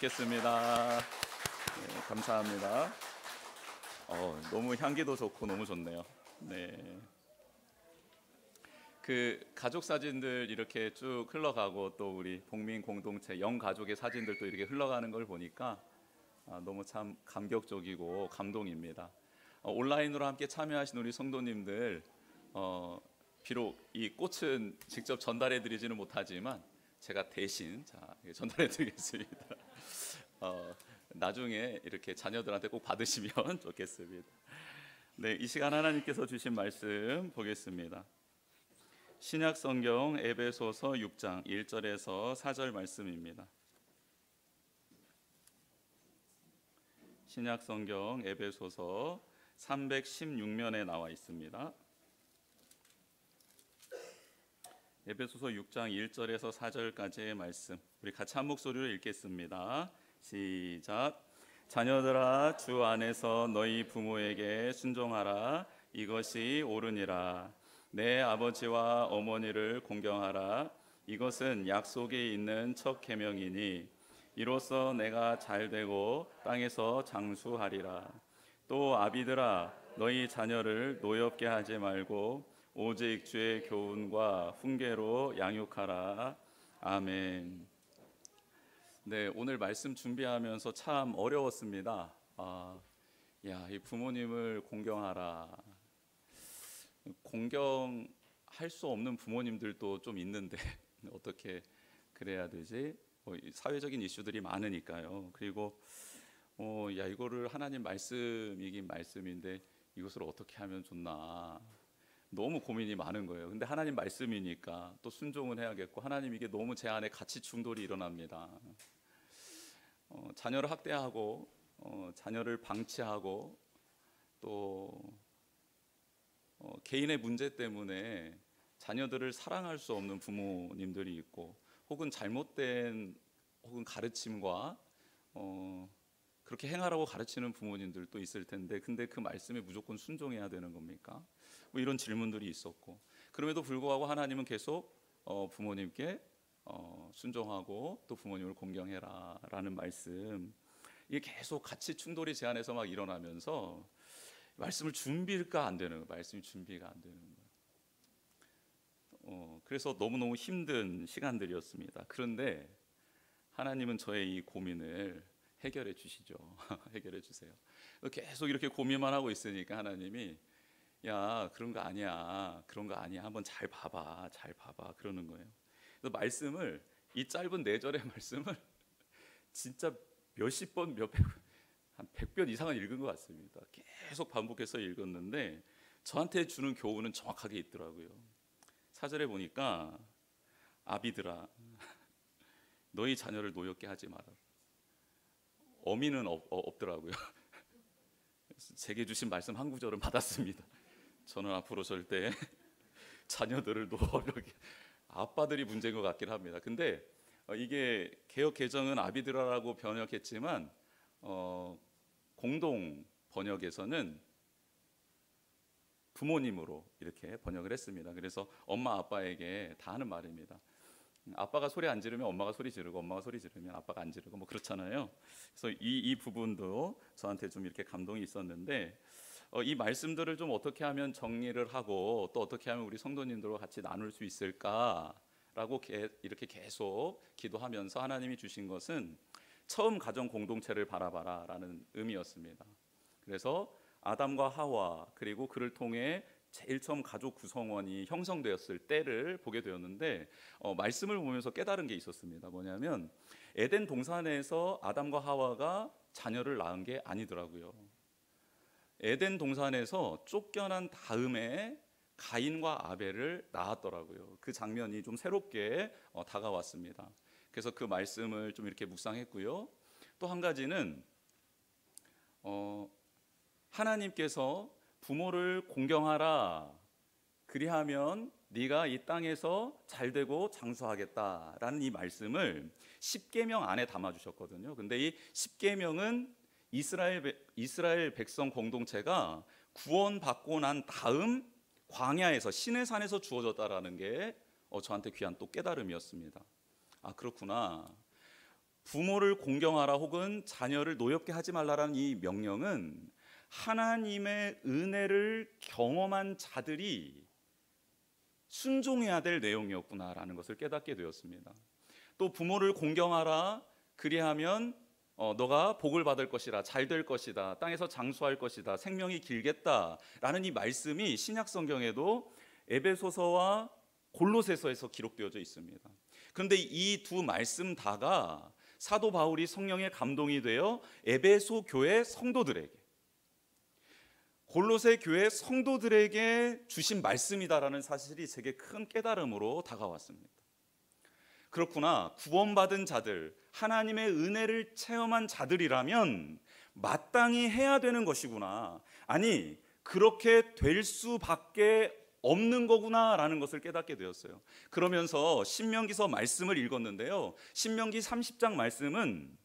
뵙겠습니다. 네, 감사합니다. 너무 향기도 좋고 너무 좋네요. 네. 그 가족 사진들 이렇게 쭉 흘러가고 또 우리 복민 공동체 영 가족의 사진들도 이렇게 흘러가는 걸 보니까 너무 참 감격적이고 감동입니다. 온라인으로 함께 참여하신 우리 성도님들, 비록 이 꽃은 직접 전달해 드리지는 못하지만 제가 대신 전달해 드리겠습니다. 나중에 이렇게 자녀들한테 꼭 받으시면 좋겠습니다. 네, 이 시간 하나님께서 주신 말씀 보겠습니다. 신약 성경 에베소서 6장 1절에서 4절 말씀입니다. 신약 성경 에베소서 316면에 나와 있습니다. 에베소서 6장 1절에서 4절까지의 말씀, 우리 같이 한 목소리로 읽겠습니다. 시작. 자녀들아, 주 안에서 너희 부모에게 순종하라. 이것이 옳으니라. 내 아버지와 어머니를 공경하라. 이것은 약속이 있는 첫 계명이니 이로써 내가 잘되고 땅에서 장수하리라. 또 아비들아, 너희 자녀를 노엽게 하지 말고 오직 주의 교훈과 훈계로 양육하라. 아멘. 네, 오늘 말씀 준비하면서 참 어려웠습니다. 이 부모님을 공경하라. 공경할 수 없는 부모님들도 좀 있는데 어떻게 그래야 되지? 사회적인 이슈들이 많으니까요. 그리고 이거를 하나님 말씀이긴 말씀인데 이것을 어떻게 하면 좋나? 너무 고민이 많은 거예요. 근데 하나님 말씀이니까 또 순종은 해야겠고, 하나님 이게 너무 제 안에 가치 충돌이 일어납니다. 자녀를 학대하고 자녀를 방치하고 또 개인의 문제 때문에 자녀들을 사랑할 수 없는 부모님들이 있고, 혹은 잘못된 혹은 가르침과 그렇게 행하라고 가르치는 부모님들도 있을 텐데, 근데 그 말씀에 무조건 순종해야 되는 겁니까? 뭐 이런 질문들이 있었고, 그럼에도 불구하고 하나님은 계속 부모님께 순종하고 또 부모님을 공경해라 라는 말씀, 이게 계속 같이 충돌이 제 안에서 막 일어나면서 말씀을 준비가 안 되는 거예요. 말씀이 준비가 안 되는 거예요. 그래서 너무너무 힘든 시간들이었습니다. 그런데 하나님은 저의 이 고민을 해결해 주시죠. 해결해 주세요. 계속 이렇게 고민만 하고 있으니까 하나님이 야, 그런 거 아니야. 그런 거 아니야. 한번 잘 봐봐. 잘 봐봐. 그러는 거예요. 그래서 말씀을, 이 짧은 4절의 말씀을 진짜 몇십 번, 한 100번 이상은 읽은 것 같습니다. 계속 반복해서 읽었는데 저한테 주는 교훈은 정확하게 있더라고요. 4절에 보니까 아비들아, 너희 자녀를 노엽게 하지 마라. 어미는 없더라고요. 제게 주신 말씀 한 구절은 받았습니다. 저는 앞으로 절대 자녀들을 노엽게, 아빠들이 문제인 것 같긴 합니다. 근데 이게 개역 개정은 아비드라라고 번역했지만 공동 번역에서는 부모님으로 이렇게 번역을 했습니다. 그래서 엄마 아빠에게 다 하는 말입니다. 아빠가 소리 안 지르면 엄마가 소리 지르고, 엄마가 소리 지르면 아빠가 안 지르고, 뭐 그렇잖아요. 그래서 이 부분도 저한테 좀 이렇게 감동이 있었는데, 이 말씀들을 좀 어떻게 하면 정리를 하고 또 어떻게 하면 우리 성도님들과 같이 나눌 수 있을까라고 이렇게 계속 기도하면서 하나님이 주신 것은 처음 가정 공동체를 바라봐라 라는 의미였습니다. 그래서 아담과 하와, 그리고 그를 통해 제일 처음 가족 구성원이 형성되었을 때를 보게 되었는데, 말씀을 보면서 깨달은 게 있었습니다. 뭐냐면 에덴 동산에서 아담과 하와가 자녀를 낳은 게 아니더라고요. 에덴 동산에서 쫓겨난 다음에 가인과 아벨을 낳았더라고요. 그 장면이 좀 새롭게 다가왔습니다. 그래서 그 말씀을 좀 이렇게 묵상했고요. 또 한 가지는 하나님께서 부모를 공경하라, 그리하면 네가 이 땅에서 잘되고 장수하겠다라는 이 말씀을 10계명 안에 담아주셨거든요. 근데 이 10계명은 이스라엘 백성 공동체가 구원받고 난 다음 광야에서, 시내산에서 주어졌다라는 게 저한테 귀한 또 깨달음이었습니다. 아, 그렇구나. 부모를 공경하라 혹은 자녀를 노엽게 하지 말라라는 이 명령은 하나님의 은혜를 경험한 자들이 순종해야 될 내용이었구나라는 것을 깨닫게 되었습니다. 또 부모를 공경하라, 그리하면 너가 복을 받을 것이라, 잘 될 것이다, 땅에서 장수할 것이다, 생명이 길겠다라는 이 말씀이 신약 성경에도 에베소서와 골로새서에서 기록되어져 있습니다. 그런데 이 두 말씀 다가 사도 바울이 성령의 감동이 되어 에베소 교회 성도들에게, 골로새 교회 성도들에게 주신 말씀이다라는 사실이 제게 큰 깨달음으로 다가왔습니다. 그렇구나, 구원받은 자들, 하나님의 은혜를 체험한 자들이라면 마땅히 해야 되는 것이구나, 아니 그렇게 될 수밖에 없는 거구나라는 것을 깨닫게 되었어요. 그러면서 신명기서 말씀을 읽었는데요, 신명기 30장 말씀은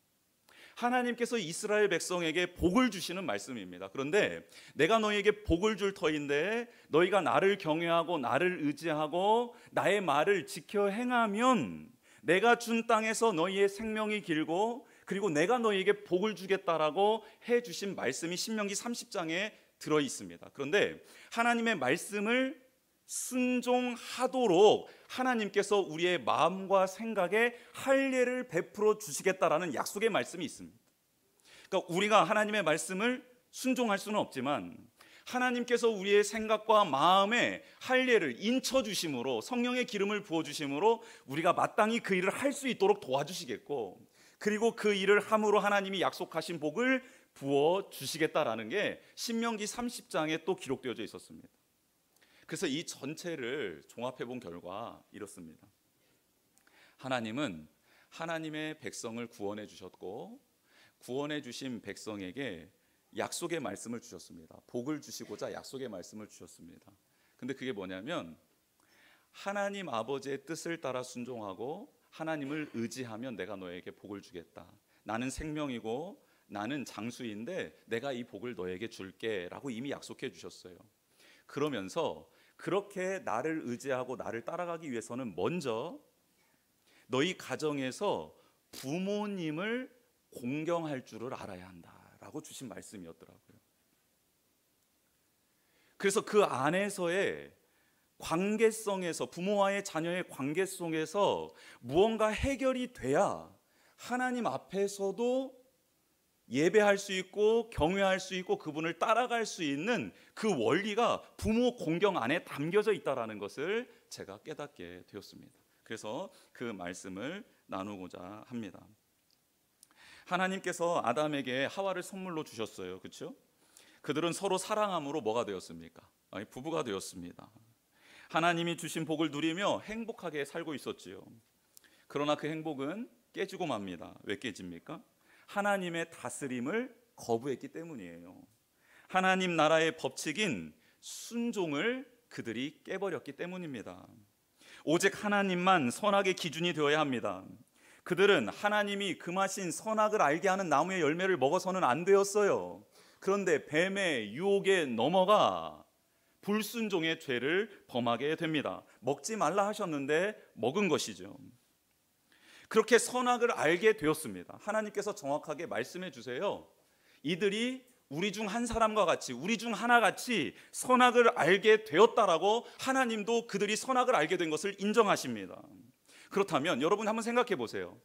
하나님께서 이스라엘 백성에게 복을 주시는 말씀입니다. 그런데 내가 너희에게 복을 줄 터인데 너희가 나를 경외하고 나를 의지하고 나의 말을 지켜 행하면 내가 준 땅에서 너희의 생명이 길고 그리고 내가 너희에게 복을 주겠다라고 해주신 말씀이 신명기 30장에 들어 있습니다. 그런데 하나님의 말씀을 순종하도록 하나님께서 우리의 마음과 생각에 할례를 베풀어 주시겠다라는 약속의 말씀이 있습니다. 그러니까 우리가 하나님의 말씀을 순종할 수는 없지만 하나님께서 우리의 생각과 마음에 할례를 인쳐 주심으로, 성령의 기름을 부어 주심으로 우리가 마땅히 그 일을 할 수 있도록 도와주시겠고, 그리고 그 일을 함으로 하나님이 약속하신 복을 부어 주시겠다라는 게 신명기 30장에 또 기록되어져 있었습니다. 그래서 이 전체를 종합해 본 결과 이렇습니다. 하나님은 하나님의 백성을 구원해 주셨고 구원해 주신 백성에게 약속의 말씀을 주셨습니다. 복을 주시고자 약속의 말씀을 주셨습니다. 근데 그게 뭐냐면 하나님 아버지의 뜻을 따라 순종하고 하나님을 의지하면 내가 너에게 복을 주겠다. 나는 생명이고 나는 장수인데 내가 이 복을 너에게 줄게 라고 이미 약속해 주셨어요. 그러면서 그렇게 나를 의지하고 나를 따라가기 위해서는 먼저 너희 가정에서 부모님을 공경할 줄을 알아야 한다라고 주신 말씀이었더라고요. 그래서 그 안에서의 관계성에서, 부모와의 자녀의 관계성에서 무언가 해결이 돼야 하나님 앞에서도 예배할 수 있고 경외할 수 있고 그분을 따라갈 수 있는 그 원리가 부모 공경 안에 담겨져 있다는 것을 제가 깨닫게 되었습니다. 그래서 그 말씀을 나누고자 합니다. 하나님께서 아담에게 하와를 선물로 주셨어요. 그렇죠? 그들은 서로 사랑함으로 뭐가 되었습니까? 부부가 되었습니다. 하나님이 주신 복을 누리며 행복하게 살고 있었지요. 그러나 그 행복은 깨지고 맙니다. 왜 깨집니까? 하나님의 다스림을 거부했기 때문이에요. 하나님 나라의 법칙인 순종을 그들이 깨버렸기 때문입니다. 오직 하나님만 선악의 기준이 되어야 합니다. 그들은 하나님이 금하신 선악을 알게 하는 나무의 열매를 먹어서는 안 되었어요. 그런데 뱀의 유혹에 넘어가 불순종의 죄를 범하게 됩니다. 먹지 말라 하셨는데 먹은 것이죠. 그렇게 선악을 알게 되었습니다. 하나님께서 정확하게 말씀해 주세요. 이들이 우리 중 한 사람과 같이, 우리 중 하나같이 선악을 알게 되었다라고 하나님도 그들이 선악을 알게 된 것을 인정하십니다. 그렇다면 여러분 한번 생각해 보세요.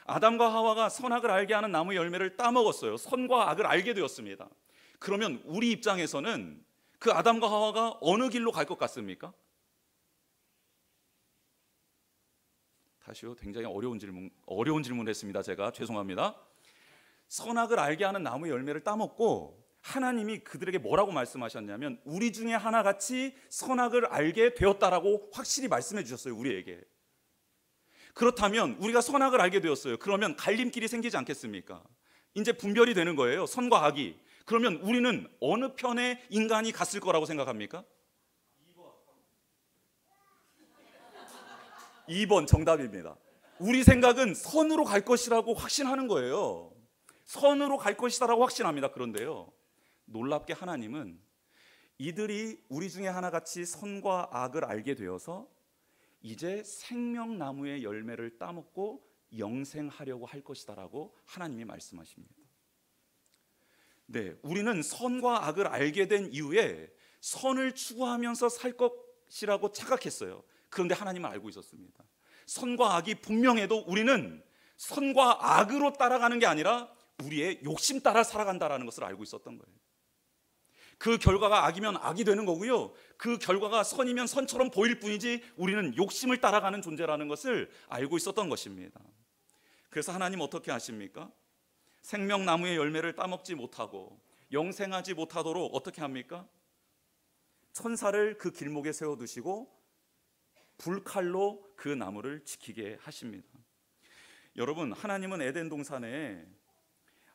아담과 하와가 선악을 알게 하는 나무의 열매를 따먹었어요. 선과 악을 알게 되었습니다. 그러면 우리 입장에서는 그 아담과 하와가 어느 길로 갈 것 같습니까? 다시요. 굉장히 어려운 질문 했습니다. 제가 죄송합니다. 선악을 알게 하는 나무의 열매를 따먹고 하나님이 그들에게 뭐라고 말씀하셨냐면 우리 중에 하나같이 선악을 알게 되었다라고 확실히 말씀해 주셨어요. 우리에게. 그렇다면 우리가 선악을 알게 되었어요. 그러면 갈림길이 생기지 않겠습니까? 이제 분별이 되는 거예요. 선과 악이. 그러면 우리는 어느 편의 인간이 갔을 거라고 생각합니까? 2번 정답입니다. 우리 생각은 선으로 갈 것이라고 확신하는 거예요. 선으로 갈 것이다라고 확신합니다. 그런데요, 놀랍게 하나님은 이들이 우리 중에 하나같이 선과 악을 알게 되어서 이제 생명나무의 열매를 따먹고 영생하려고 할 것이다라고 하나님이 말씀하십니다. 네, 우리는 선과 악을 알게 된 이후에 선을 추구하면서 살 것이라고 착각했어요. 그런데 하나님은 알고 있었습니다. 선과 악이 분명해도 우리는 선과 악으로 따라가는 게 아니라 우리의 욕심 따라 살아간다라는 것을 알고 있었던 거예요. 그 결과가 악이면 악이 되는 거고요, 그 결과가 선이면 선처럼 보일 뿐이지 우리는 욕심을 따라가는 존재라는 것을 알고 있었던 것입니다. 그래서 하나님 어떻게 하십니까? 생명나무의 열매를 따먹지 못하고 영생하지 못하도록 어떻게 합니까? 천사를 그 길목에 세워두시고 불칼로 그 나무를 지키게 하십니다. 여러분, 하나님은 에덴 동산에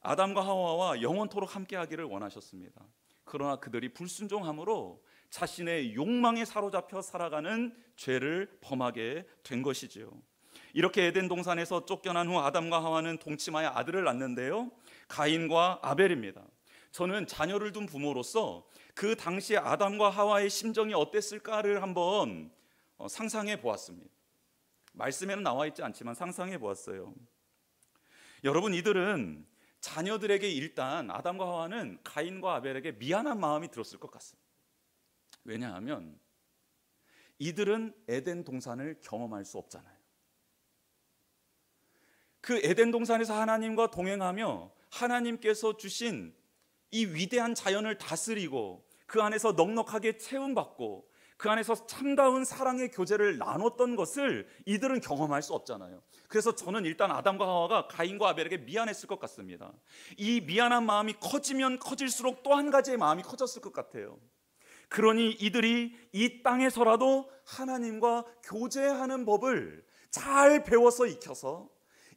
아담과 하와와 영원토록 함께하기를 원하셨습니다. 그러나 그들이 불순종함으로 자신의 욕망에 사로잡혀 살아가는 죄를 범하게 된 것이지요. 이렇게 에덴 동산에서 쫓겨난 후 아담과 하와는 동침하여 아들을 낳는데요, 가인과 아벨입니다. 저는 자녀를 둔 부모로서 그 당시에 아담과 하와의 심정이 어땠을까를 한번 상상해 보았습니다. 말씀에는 나와 있지 않지만 상상해 보았어요. 여러분, 이들은 자녀들에게 일단 아담과 하와는 가인과 아벨에게 미안한 마음이 들었을 것 같습니다. 왜냐하면 이들은 에덴 동산을 경험할 수 없잖아요. 그 에덴 동산에서 하나님과 동행하며 하나님께서 주신 이 위대한 자연을 다스리고 그 안에서 넉넉하게 채움받고 그 안에서 참다운 사랑의 교제를 나눴던 것을 이들은 경험할 수 없잖아요. 그래서 저는 일단 아담과 하와가 가인과 아벨에게 미안했을 것 같습니다. 이 미안한 마음이 커지면 커질수록 또 한 가지의 마음이 커졌을 것 같아요. 그러니 이들이 이 땅에서라도 하나님과 교제하는 법을 잘 배워서 익혀서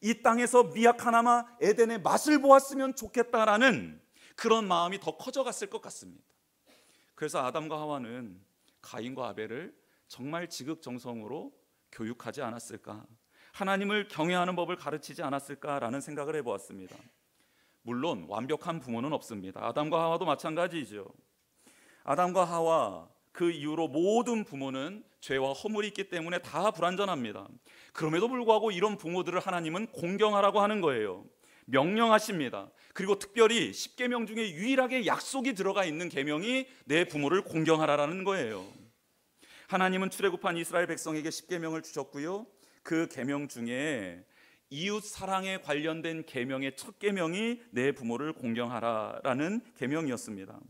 이 땅에서 미약하나마 에덴의 맛을 보았으면 좋겠다라는 그런 마음이 더 커져갔을 것 같습니다. 그래서 아담과 하와는 가인과 아벨을 정말 지극정성으로 교육하지 않았을까, 하나님을 경외하는 법을 가르치지 않았을까라는 생각을 해보았습니다. 물론 완벽한 부모는 없습니다. 아담과 하와도 마찬가지죠. 아담과 하와 그 이후로 모든 부모는 죄와 허물이 있기 때문에 다 불완전합니다. 그럼에도 불구하고 이런 부모들을 하나님은 공경하라고 하는 거예요. 명령하십니다. 그리고 특별히 10계명 중에 유일하게 약속이 들어가 있는 계명이 내 부모를 공경하라라는 거예요. 하나님은 출애굽한 이스라엘 백성에게 10계명을 주셨고요, 그 계명 중에 이웃 사랑에 관련된 계명의 첫 계명이 내 부모를 공경하라라는 계명이었습니다.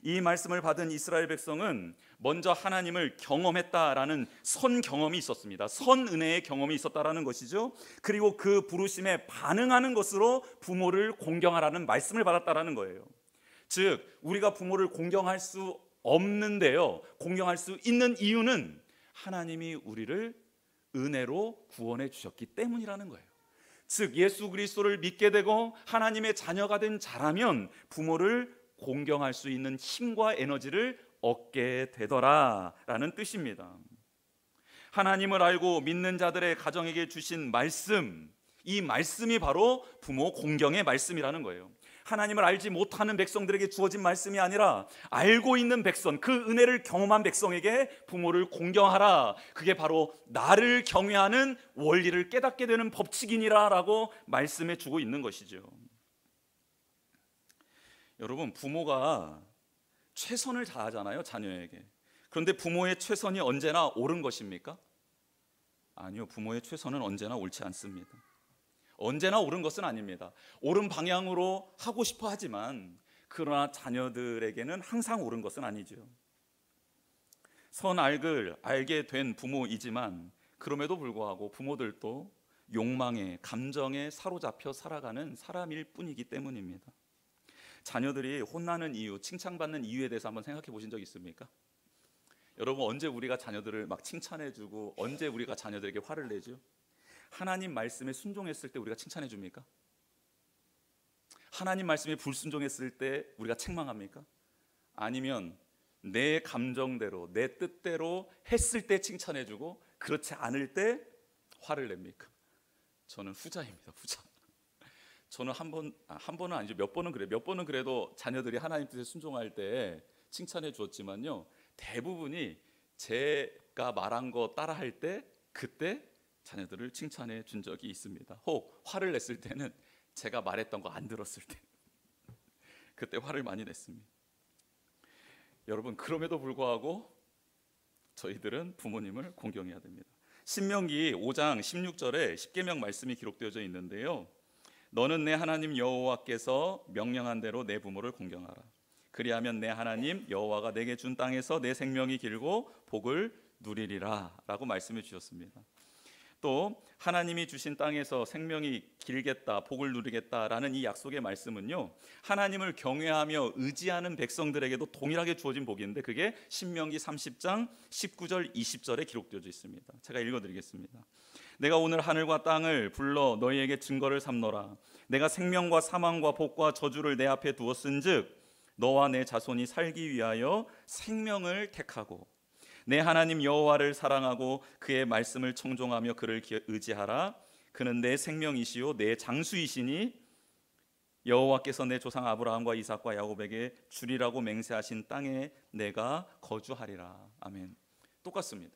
이 말씀을 받은 이스라엘 백성은 먼저 하나님을 경험했다라는 선 경험이 있었습니다. 선 은혜의 경험이 있었다라는 것이죠. 그리고 그 부르심에 반응하는 것으로 부모를 공경하라는 말씀을 받았다라는 거예요. 즉 우리가 부모를 공경할 수 없는데요, 공경할 수 있는 이유는 하나님이 우리를 은혜로 구원해 주셨기 때문이라는 거예요. 즉 예수 그리스도를 믿게 되고 하나님의 자녀가 된 자라면 부모를 공경할 수 있는 힘과 에너지를 얻게 되더라라는 뜻입니다. 하나님을 알고 믿는 자들의 가정에게 주신 말씀, 이 말씀이 바로 부모 공경의 말씀이라는 거예요. 하나님을 알지 못하는 백성들에게 주어진 말씀이 아니라 알고 있는 백성, 그 은혜를 경험한 백성에게 부모를 공경하라, 그게 바로 나를 경외하는 원리를 깨닫게 되는 법칙이니라라고 말씀해 주고 있는 것이죠. 여러분, 부모가 최선을 다하잖아요, 자녀에게. 그런데 부모의 최선이 언제나 옳은 것입니까? 아니요, 부모의 최선은 언제나 옳지 않습니다. 언제나 옳은 것은 아닙니다. 옳은 방향으로 하고 싶어 하지만 그러나 자녀들에게는 항상 옳은 것은 아니죠. 선악을 알게 된 부모이지만 그럼에도 불구하고 부모들도 욕망에, 감정에 사로잡혀 살아가는 사람일 뿐이기 때문입니다. 자녀들이 혼나는 이유, 칭찬받는 이유에 대해서 한번 생각해 보신 적 있습니까? 여러분, 언제 우리가 자녀들을 막 칭찬해주고 언제 우리가 자녀들에게 화를 내죠? 하나님 말씀에 순종했을 때 우리가 칭찬해 줍니까? 하나님 말씀에 불순종했을 때 우리가 책망합니까? 아니면 내 감정대로, 내 뜻대로 했을 때 칭찬해 주고 그렇지 않을 때 화를 냅니까? 저는 후자입니다. 후자. 저는 한 번은 아니죠, 몇 번은 그래요. 몇 번은 그래도 자녀들이 하나님 뜻에 순종할 때 칭찬해 주었지만요, 대부분이 제가 말한 거 따라할 때 그때 자녀들을 칭찬해 준 적이 있습니다. 혹 화를 냈을 때는 제가 말했던 거 안 들었을 때 그때 화를 많이 냈습니다. 여러분, 그럼에도 불구하고 저희들은 부모님을 공경해야 됩니다. 신명기 5장 16절에 십계명 말씀이 기록되어져 있는데요, 너는 내 하나님 여호와께서 명령한 대로 내 부모를 공경하라. 그리하면 내 하나님 여호와가 내게 준 땅에서 내 생명이 길고 복을 누리리라 라고 말씀해 주셨습니다. 또 하나님이 주신 땅에서 생명이 길겠다, 복을 누리겠다라는 이 약속의 말씀은요, 하나님을 경외하며 의지하는 백성들에게도 동일하게 주어진 복인데, 그게 신명기 30장 19절 20절에 기록되어 있습니다. 제가 읽어드리겠습니다. 내가 오늘 하늘과 땅을 불러 너희에게 증거를 삼노라. 내가 생명과 사망과 복과 저주를 내 앞에 두었은즉 너와 내 자손이 살기 위하여 생명을 택하고 내 하나님 여호와를 사랑하고 그의 말씀을 청종하며 그를 의지하라. 그는 내 생명이시요 내 장수이시니 여호와께서 내 조상 아브라함과 이삭과 야곱에게 주리라고 맹세하신 땅에 내가 거주하리라. 아멘. 똑같습니다.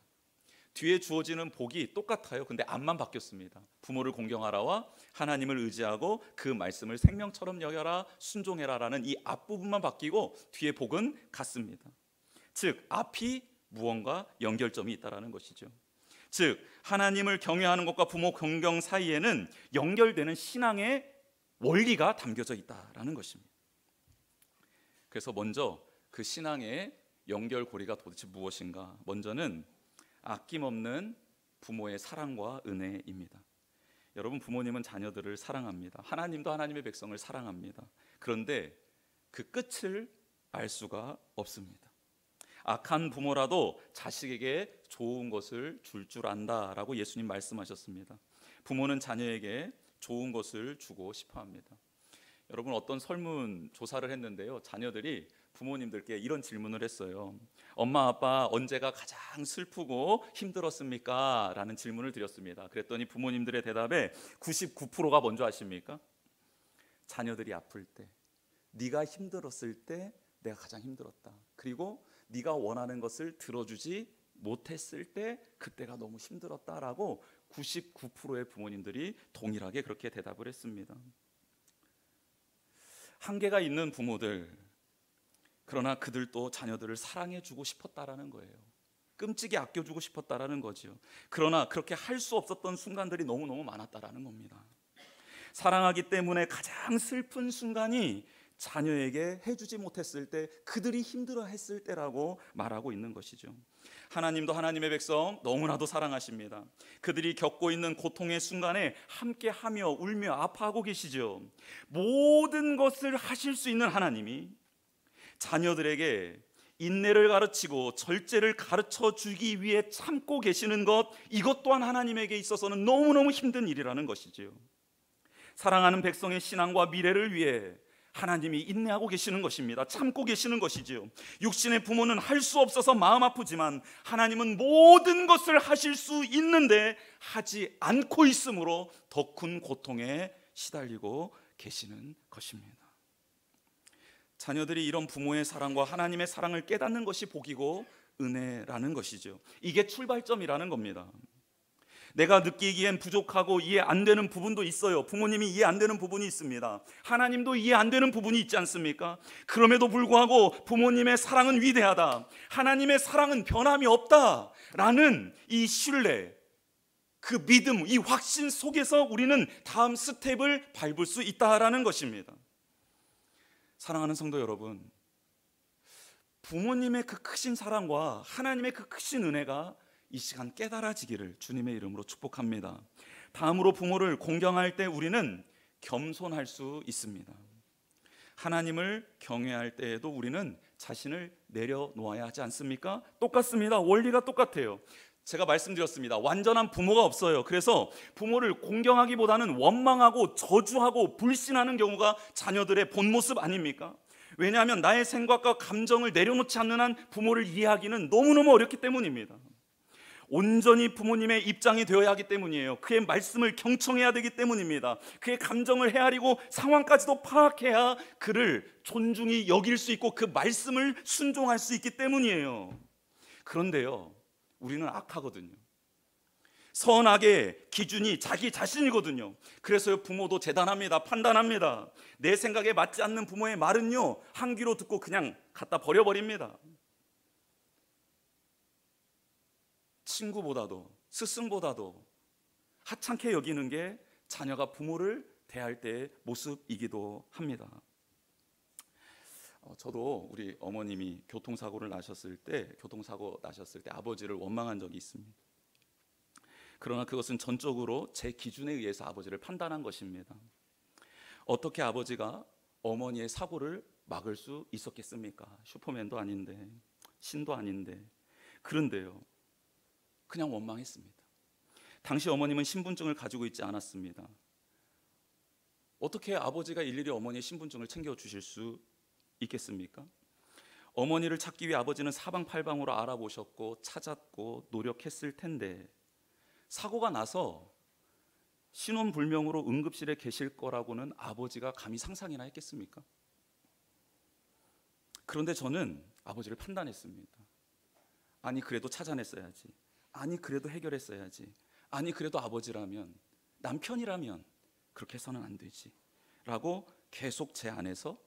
뒤에 주어지는 복이 똑같아요. 근데 앞만 바뀌었습니다. 부모를 공경하라와 하나님을 의지하고 그 말씀을 생명처럼 여겨라, 순종해라라는 이 앞부분만 바뀌고 뒤에 복은 같습니다. 즉 앞이 무언가 연결점이 있다라는 것이죠. 즉 하나님을 경외하는 것과 부모 공경 사이에는 연결되는 신앙의 원리가 담겨져 있다라는 것입니다. 그래서 먼저 그 신앙의 연결고리가 도대체 무엇인가? 먼저는 아낌없는 부모의 사랑과 은혜입니다. 여러분, 부모님은 자녀들을 사랑합니다. 하나님도 하나님의 백성을 사랑합니다. 그런데 그 끝을 알 수가 없습니다. 악한 부모라도 자식에게 좋은 것을 줄 줄 안다라고 예수님 말씀하셨습니다. 부모는 자녀에게 좋은 것을 주고 싶어 합니다. 여러분, 어떤 설문 조사를 했는데요, 자녀들이 부모님들께 이런 질문을 했어요. 엄마 아빠 언제가 가장 슬프고 힘들었습니까? 라는 질문을 드렸습니다. 그랬더니 부모님들의 대답에 99%가 뭔지 아십니까? 자녀들이 아플 때, 네가 힘들었을 때 내가 가장 힘들었다. 그리고 네가 원하는 것을 들어주지 못했을 때 그때가 너무 힘들었다라고 99%의 부모님들이 동일하게 그렇게 대답을 했습니다. 한계가 있는 부모들, 그러나 그들도 자녀들을 사랑해주고 싶었다라는 거예요. 끔찍이 아껴주고 싶었다라는 거죠. 그러나 그렇게 할 수 없었던 순간들이 너무너무 많았다라는 겁니다. 사랑하기 때문에 가장 슬픈 순간이 자녀에게 해주지 못했을 때, 그들이 힘들어했을 때라고 말하고 있는 것이죠. 하나님도 하나님의 백성 너무나도 사랑하십니다. 그들이 겪고 있는 고통의 순간에 함께하며 울며 아파하고 계시죠. 모든 것을 하실 수 있는 하나님이 자녀들에게 인내를 가르치고 절제를 가르쳐 주기 위해 참고 계시는 것, 이것 또한 하나님에게 있어서는 너무너무 힘든 일이라는 것이지요. 사랑하는 백성의 신앙과 미래를 위해 하나님이 인내하고 계시는 것입니다. 참고 계시는 것이지요. 육신의 부모는 할 수 없어서 마음 아프지만 하나님은 모든 것을 하실 수 있는데 하지 않고 있으므로 더 큰 고통에 시달리고 계시는 것입니다. 자녀들이 이런 부모의 사랑과 하나님의 사랑을 깨닫는 것이 복이고 은혜라는 것이죠. 이게 출발점이라는 겁니다. 내가 느끼기엔 부족하고 이해 안 되는 부분도 있어요. 부모님이 이해 안 되는 부분이 있습니다. 하나님도 이해 안 되는 부분이 있지 않습니까? 그럼에도 불구하고 부모님의 사랑은 위대하다, 하나님의 사랑은 변함이 없다라는 이 신뢰, 그 믿음, 이 확신 속에서 우리는 다음 스텝을 밟을 수 있다라는 것입니다. 사랑하는 성도 여러분, 부모님의 그 크신 사랑과 하나님의 그 크신 은혜가 이 시간 깨달아지기를 주님의 이름으로 축복합니다. 다음으로 부모를 공경할 때 우리는 겸손할 수 있습니다. 하나님을 경외할 때에도 우리는 자신을 내려놓아야 하지 않습니까? 똑같습니다. 원리가 똑같아요. 제가 말씀드렸습니다. 완전한 부모가 없어요. 그래서 부모를 공경하기보다는 원망하고 저주하고 불신하는 경우가 자녀들의 본 모습 아닙니까? 왜냐하면 나의 생각과 감정을 내려놓지 않는 한 부모를 이해하기는 너무너무 어렵기 때문입니다. 온전히 부모님의 입장이 되어야 하기 때문이에요. 그의 말씀을 경청해야 되기 때문입니다. 그의 감정을 헤아리고 상황까지도 파악해야 그를 존중히 여길 수 있고 그 말씀을 순종할 수 있기 때문이에요. 그런데요, 우리는 악하거든요. 선악의 기준이 자기 자신이거든요. 그래서요, 부모도 재단합니다. 판단합니다. 내 생각에 맞지 않는 부모의 말은요, 한 귀로 듣고 그냥 갖다 버려버립니다. 친구보다도 스승보다도 하찮게 여기는 게 자녀가 부모를 대할 때의 모습이기도 합니다. 저도 우리 어머님이 교통사고 나셨을 때 아버지를 원망한 적이 있습니다. 그러나 그것은 전적으로 제 기준에 의해서 아버지를 판단한 것입니다. 어떻게 아버지가 어머니의 사고를 막을 수 있었겠습니까? 슈퍼맨도 아닌데, 신도 아닌데. 그런데요, 그냥 원망했습니다. 당시 어머님은 신분증을 가지고 있지 않았습니다. 어떻게 아버지가 일일이 어머니의 신분증을 챙겨주실 수 있겠습니까? 어머니를 찾기 위해 아버지는 사방팔방으로 알아보셨고 찾았고 노력했을 텐데, 사고가 나서 신원불명으로 응급실에 계실 거라고는 아버지가 감히 상상이나 했겠습니까? 그런데 저는 아버지를 판단했습니다. 아니, 그래도 찾아냈어야지. 아니, 그래도 해결했어야지. 아니, 그래도 아버지라면, 남편이라면 그렇게 해서는 안 되지 라고 계속 제 안에서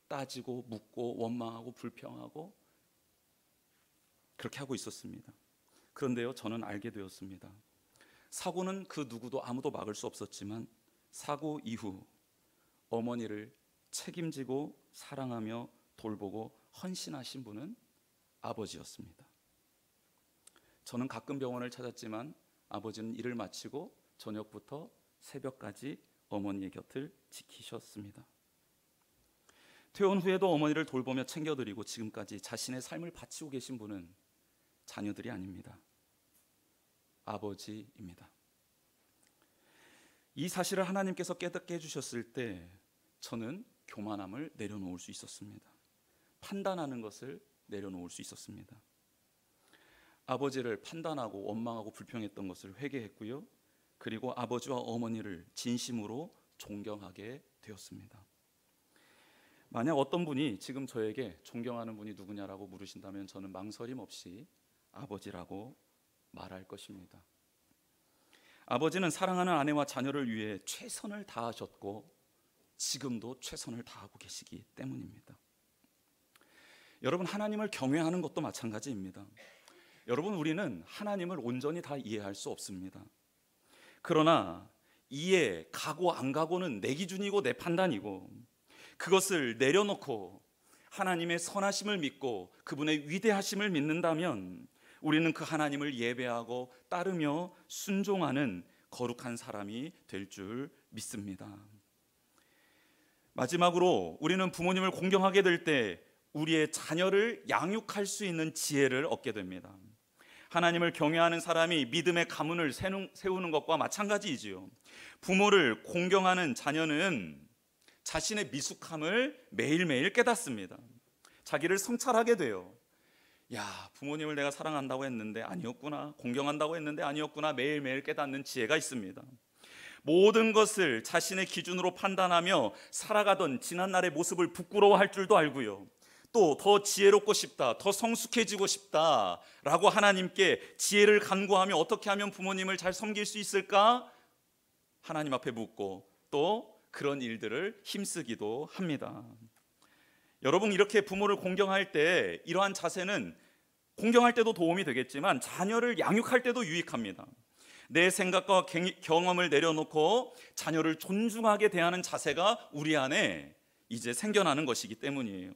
따지고 묻고 원망하고 불평하고 그렇게 하고 있었습니다. 그런데요, 저는 알게 되었습니다. 사고는 그 누구도 아무도 막을 수 없었지만 사고 이후 어머니를 책임지고 사랑하며 돌보고 헌신하신 분은 아버지였습니다. 저는 가끔 병원을 찾았지만 아버지는 일을 마치고 저녁부터 새벽까지 어머니의 곁을 지키셨습니다. 퇴원 후에도 어머니를 돌보며 챙겨드리고 지금까지 자신의 삶을 바치고 계신 분은 자녀들이 아닙니다. 아버지입니다. 이 사실을 하나님께서 깨닫게 해주셨을 때 저는 교만함을 내려놓을 수 있었습니다. 판단하는 것을 내려놓을 수 있었습니다. 아버지를 판단하고 원망하고 불평했던 것을 회개했고요. 그리고 아버지와 어머니를 진심으로 존경하게 되었습니다. 만약 어떤 분이 지금 저에게 존경하는 분이 누구냐라고 물으신다면 저는 망설임 없이 아버지라고 말할 것입니다. 아버지는 사랑하는 아내와 자녀를 위해 최선을 다하셨고 지금도 최선을 다하고 계시기 때문입니다. 여러분, 하나님을 경외하는 것도 마찬가지입니다. 여러분, 우리는 하나님을 온전히 다 이해할 수 없습니다. 그러나 이해, 가고 안 가고는 내 기준이고 내 판단이고, 그것을 내려놓고 하나님의 선하심을 믿고 그분의 위대하심을 믿는다면 우리는 그 하나님을 예배하고 따르며 순종하는 거룩한 사람이 될 줄 믿습니다. 마지막으로 우리는 부모님을 공경하게 될 때 우리의 자녀를 양육할 수 있는 지혜를 얻게 됩니다. 하나님을 경외하는 사람이 믿음의 가문을 세우는 것과 마찬가지이지요. 부모를 공경하는 자녀는 자신의 미숙함을 매일매일 깨닫습니다. 자기를 성찰하게 돼요. 야, 부모님을 내가 사랑한다고 했는데 아니었구나, 공경한다고 했는데 아니었구나, 매일매일 깨닫는 지혜가 있습니다. 모든 것을 자신의 기준으로 판단하며 살아가던 지난날의 모습을 부끄러워할 줄도 알고요. 또 더 지혜롭고 싶다, 더 성숙해지고 싶다라고 하나님께 지혜를 간구하며 어떻게 하면 부모님을 잘 섬길 수 있을까? 하나님 앞에 묻고 또 그런 일들을 힘쓰기도 합니다. 여러분, 이렇게 부모를 공경할 때 이러한 자세는 공경할 때도 도움이 되겠지만 자녀를 양육할 때도 유익합니다. 내 생각과 경험을 내려놓고 자녀를 존중하게 대하는 자세가 우리 안에 이제 생겨나는 것이기 때문이에요.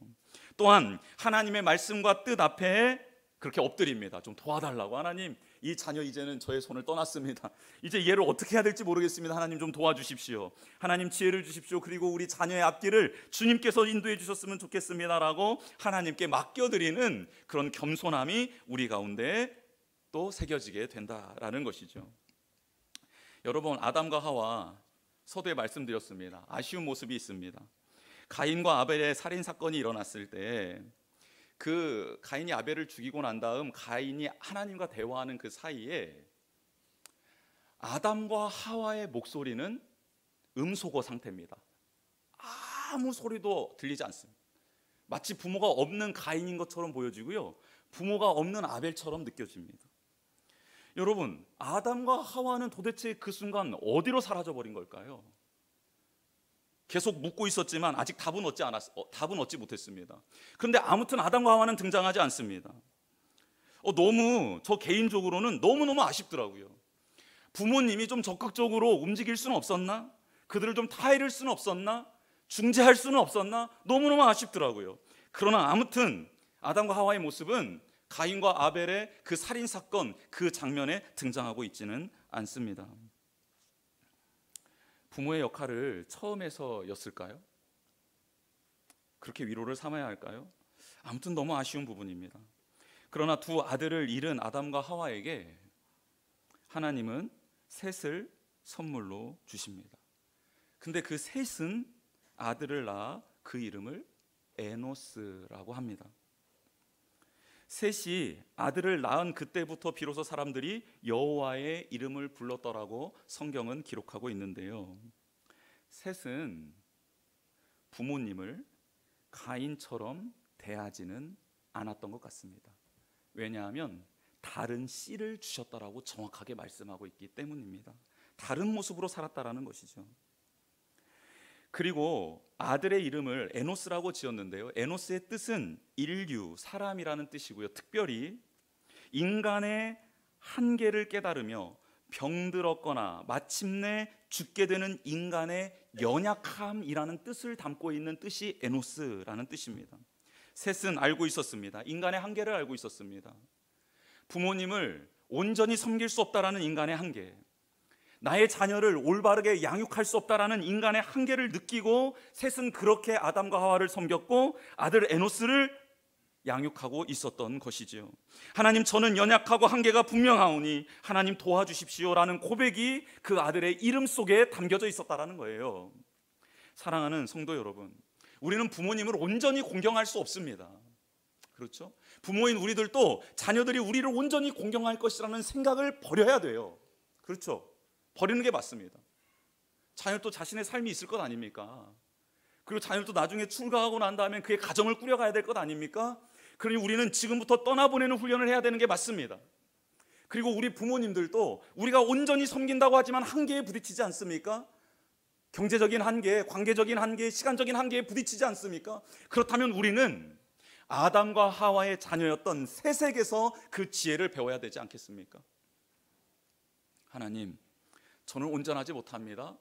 또한 하나님의 말씀과 뜻 앞에 그렇게 엎드립니다. 좀 도와달라고. 하나님, 이 자녀 이제는 저의 손을 떠났습니다. 이제 얘를 어떻게 해야 될지 모르겠습니다. 하나님 좀 도와주십시오. 하나님 지혜를 주십시오. 그리고 우리 자녀의 앞길을 주님께서 인도해 주셨으면 좋겠습니다라고 하나님께 맡겨드리는 그런 겸손함이 우리 가운데 또 새겨지게 된다라는 것이죠. 여러분, 아담과 하와 서두에 말씀드렸습니다. 아쉬운 모습이 있습니다. 가인과 아벨의 살인 사건이 일어났을 때 그 가인이 아벨을 죽이고 난 다음 가인이 하나님과 대화하는 그 사이에 아담과 하와의 목소리는 음소거 상태입니다. 아무 소리도 들리지 않습니다. 마치 부모가 없는 가인인 것처럼 보여지고요, 부모가 없는 아벨처럼 느껴집니다. 여러분, 아담과 하와는 도대체 그 순간 어디로 사라져 버린 걸까요? 계속 묻고 있었지만 아직 답은 얻지 못했습니다. 그런데 아무튼 아담과 하와는 등장하지 않습니다. 너무 저 개인적으로는 너무너무 아쉽더라고요. 부모님이 좀 적극적으로 움직일 수는 없었나? 그들을 좀 타이를 수는 없었나? 중재할 수는 없었나? 너무너무 아쉽더라고요. 그러나 아무튼 아담과 하와의 모습은 가인과 아벨의 그 살인 사건, 그 장면에 등장하고 있지는 않습니다. 부모의 역할을 처음에서였을까요? 그렇게 위로를 삼아야 할까요? 아무튼 너무 아쉬운 부분입니다. 그러나 두 아들을 잃은 아담과 하와에게 하나님은 셋을 선물로 주십니다. 근데 그 셋은 아들을 낳아 그 이름을 에노스라고 합니다. 셋이 아들을 낳은 그때부터 비로소 사람들이 여호와의 이름을 불렀더라고 성경은 기록하고 있는데요, 셋은 부모님을 가인처럼 대하지는 않았던 것 같습니다. 왜냐하면 다른 씨를 주셨다라고 정확하게 말씀하고 있기 때문입니다. 다른 모습으로 살았다라는 것이죠. 그리고 아들의 이름을 에노스라고 지었는데요, 에노스의 뜻은 인류, 사람이라는 뜻이고요, 특별히 인간의 한계를 깨달으며 병들었거나 마침내 죽게 되는 인간의 연약함이라는 뜻을 담고 있는 뜻이 에노스라는 뜻입니다. 셋은 알고 있었습니다. 인간의 한계를 알고 있었습니다. 부모님을 온전히 섬길 수 없다라는 인간의 한계, 나의 자녀를 올바르게 양육할 수 없다라는 인간의 한계를 느끼고 셋은 그렇게 아담과 하와를 섬겼고 아들 에노스를 양육하고 있었던 것이지요. 하나님, 저는 연약하고 한계가 분명하오니 하나님 도와주십시오라는 고백이 그 아들의 이름 속에 담겨져 있었다라는 거예요. 사랑하는 성도 여러분, 우리는 부모님을 온전히 공경할 수 없습니다. 그렇죠? 부모인 우리들도 자녀들이 우리를 온전히 공경할 것이라는 생각을 버려야 돼요. 그렇죠? 버리는 게 맞습니다. 자녀도 자신의 삶이 있을 것 아닙니까? 그리고 자녀도 나중에 출가하고 난 다음에 그의 가정을 꾸려가야 될 것 아닙니까? 그러니 우리는 지금부터 떠나보내는 훈련을 해야 되는 게 맞습니다. 그리고 우리 부모님들도 우리가 온전히 섬긴다고 하지만 한계에 부딪히지 않습니까? 경제적인 한계, 관계적인 한계, 시간적인 한계에 부딪히지 않습니까? 그렇다면 우리는 아담과 하와의 자녀였던 셋에게서 그 지혜를 배워야 되지 않겠습니까? 하나님, 저는 온전하지 못합니다.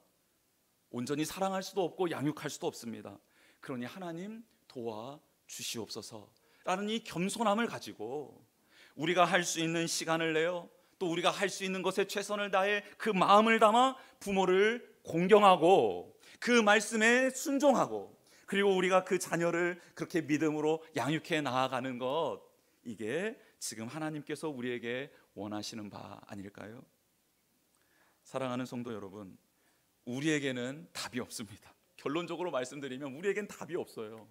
온전히 사랑할 수도 없고 양육할 수도 없습니다. 그러니 하나님 도와주시옵소서 라는 이 겸손함을 가지고 우리가 할 수 있는 시간을 내어 또 우리가 할 수 있는 것에 최선을 다해 그 마음을 담아 부모를 공경하고 그 말씀에 순종하고 그리고 우리가 그 자녀를 그렇게 믿음으로 양육해 나아가는 것, 이게 지금 하나님께서 우리에게 원하시는 바 아닐까요? 사랑하는 성도 여러분, 우리에게는 답이 없습니다. 결론적으로 말씀드리면 우리에겐 답이 없어요.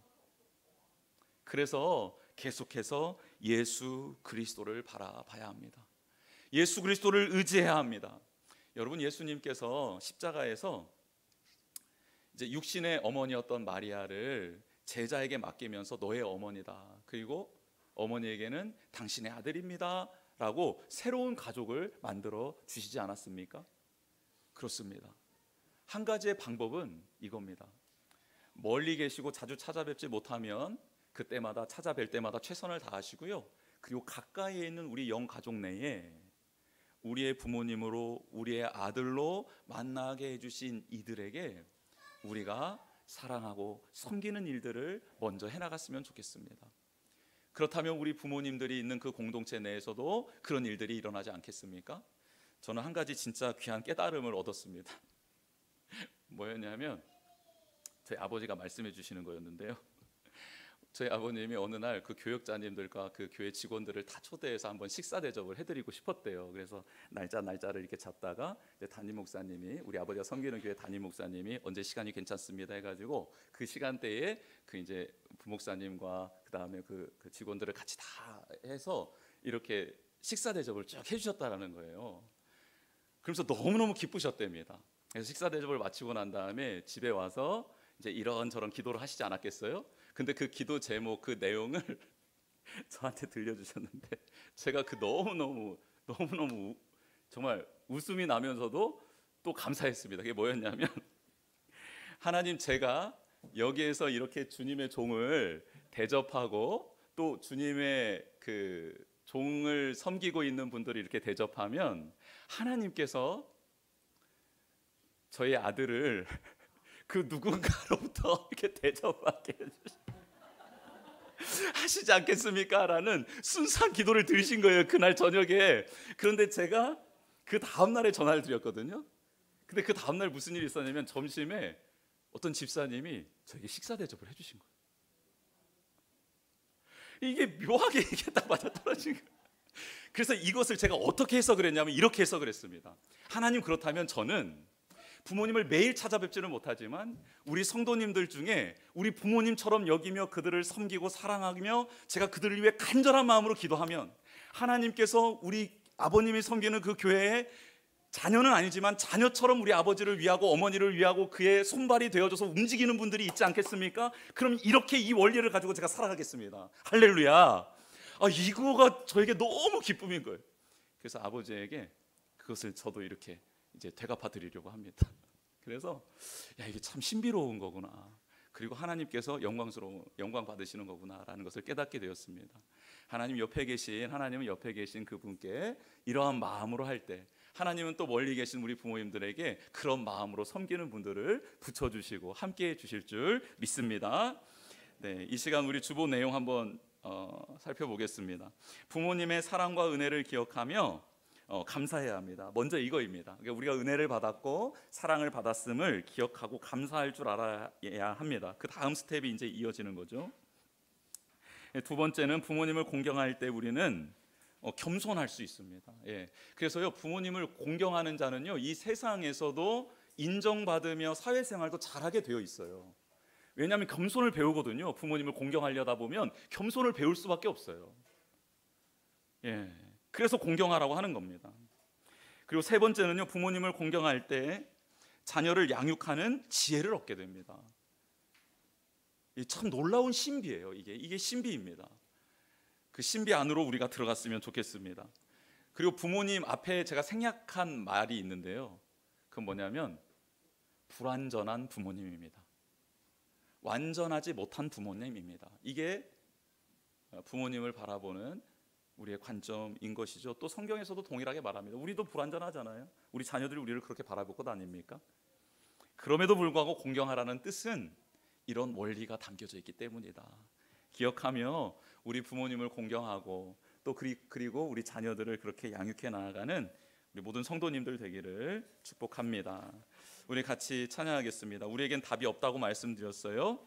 그래서 계속해서 예수 그리스도를 바라봐야 합니다. 예수 그리스도를 의지해야 합니다. 여러분, 예수님께서 십자가에서 이제 육신의 어머니였던 마리아를 제자에게 맡기면서 너의 어머니다, 그리고 어머니에게는 당신의 아들입니다 라고 새로운 가족을 만들어 주시지 않았습니까? 그렇습니다. 한 가지의 방법은 이겁니다. 멀리 계시고 자주 찾아뵙지 못하면 그때마다 찾아뵐 때마다 최선을 다하시고요, 그리고 가까이에 있는 우리 영 가족 내에 우리의 부모님으로 우리의 아들로 만나게 해주신 이들에게 우리가 사랑하고 섬기는 일들을 먼저 해나갔으면 좋겠습니다. 그렇다면 우리 부모님들이 있는 그 공동체 내에서도 그런 일들이 일어나지 않겠습니까? 저는 한 가지 진짜 귀한 깨달음을 얻었습니다. 뭐였냐면 저희 아버지가 말씀해 주시는 거였는데요, 저희 아버님이 어느 날 그 교역자님들과 그 교회 직원들을 다 초대해서 한번 식사 대접을 해드리고 싶었대요. 그래서 날짜를 이렇게 잡다가 이제 담임 목사님이, 우리 아버지가 섬기는 교회 담임 목사님이 언제 시간이 괜찮습니다 해가지고 그 시간대에 그 이제 부목사님과 그 다음에 그 직원들을 같이 다 해서 이렇게 식사 대접을 쭉 해주셨다라는 거예요. 그래서 너무너무 기쁘셨답니다. 그래서 식사 대접을 마치고 난 다음에 집에 와서 이제 이런저런 기도를 하시지 않았겠어요? 근데 그 기도 제목, 그 내용을 저한테 들려주셨는데 제가 그 너무너무 정말 웃음이 나면서도 또 감사했습니다. 그게 뭐였냐면 하나님, 제가 여기에서 이렇게 주님의 종을 대접하고 또 주님의 그 종을 섬기고 있는 분들이 이렇게 대접하면 하나님께서 저희 아들을 그 누군가로부터 이렇게 대접하게 하시지 않겠습니까? 라는 순수한 기도를 드리신 거예요, 그날 저녁에. 그런데 제가 그 다음날에 전화를 드렸거든요. 근데 그 다음날 무슨 일이 있었냐면 점심에 어떤 집사님이 저에게 식사 대접을 해주신 거예요. 이게 묘하게 이게 딱 맞아떨어진 거예요. 그래서 이것을 제가 어떻게 해석을 했냐면 이렇게 해석을 했습니다. 하나님, 그렇다면 저는 부모님을 매일 찾아뵙지는 못하지만 우리 성도님들 중에 우리 부모님처럼 여기며 그들을 섬기고 사랑하며 제가 그들을 위해 간절한 마음으로 기도하면 하나님께서 우리 아버님이 섬기는 그 교회에 자녀는 아니지만 자녀처럼 우리 아버지를 위하고 어머니를 위하고 그의 손발이 되어줘서 움직이는 분들이 있지 않겠습니까? 그럼 이렇게 이 원리를 가지고 제가 살아가겠습니다. 할렐루야. 이거가 저에게 너무 기쁨인 거예요. 그래서 아버지에게 그것을 저도 이렇게 이제 되갚아 드리려고 합니다. 그래서 이게 참 신비로운 거구나. 그리고 하나님께서 영광 받으시는 거구나라는 것을 깨닫게 되었습니다. 하나님은 옆에 계신 그분께 이러한 마음으로 할 때 하나님은 또 멀리 계신 우리 부모님들에게 그런 마음으로 섬기는 분들을 붙여주시고 함께해 주실 줄 믿습니다. 네, 이 시간 우리 주보 내용 한번 살펴보겠습니다. 부모님의 사랑과 은혜를 기억하며 감사해야 합니다. 먼저 이거입니다. 그러니까 우리가 은혜를 받았고 사랑을 받았음을 기억하고 감사할 줄 알아야 합니다. 그 다음 스텝이 이제 이어지는 거죠. 두 번째는 부모님을 공경할 때 우리는 겸손할 수 있습니다. 그래서요, 부모님을 공경하는 자는요, 이 세상에서도 인정받으며 사회생활도 잘하게 되어 있어요. 왜냐하면 겸손을 배우거든요. 부모님을 공경하려다 보면 겸손을 배울 수밖에 없어요. 그래서 공경하라고 하는 겁니다. 그리고 세 번째는요, 부모님을 공경할 때 자녀를 양육하는 지혜를 얻게 됩니다. 참 놀라운 신비예요. 이게 신비입니다. 그 신비 안으로 우리가 들어갔으면 좋겠습니다. 그리고 부모님 앞에 제가 생략한 말이 있는데요, 그건 뭐냐면 불완전한 부모님입니다. 완전하지 못한 부모님입니다. 이게 부모님을 바라보는 우리의 관점인 것이죠. 또 성경에서도 동일하게 말합니다. 우리도 불완전하잖아요. 우리 자녀들이 우리를 그렇게 바라볼 것 아닙니까? 그럼에도 불구하고 공경하라는 뜻은 이런 원리가 담겨져 있기 때문이다. 기억하며 우리 부모님을 공경하고 또 그리고 우리 자녀들을 그렇게 양육해 나아가는 우리 모든 성도님들 되기를 축복합니다. 우리 같이 찬양하겠습니다. 우리에겐 답이 없다고 말씀드렸어요.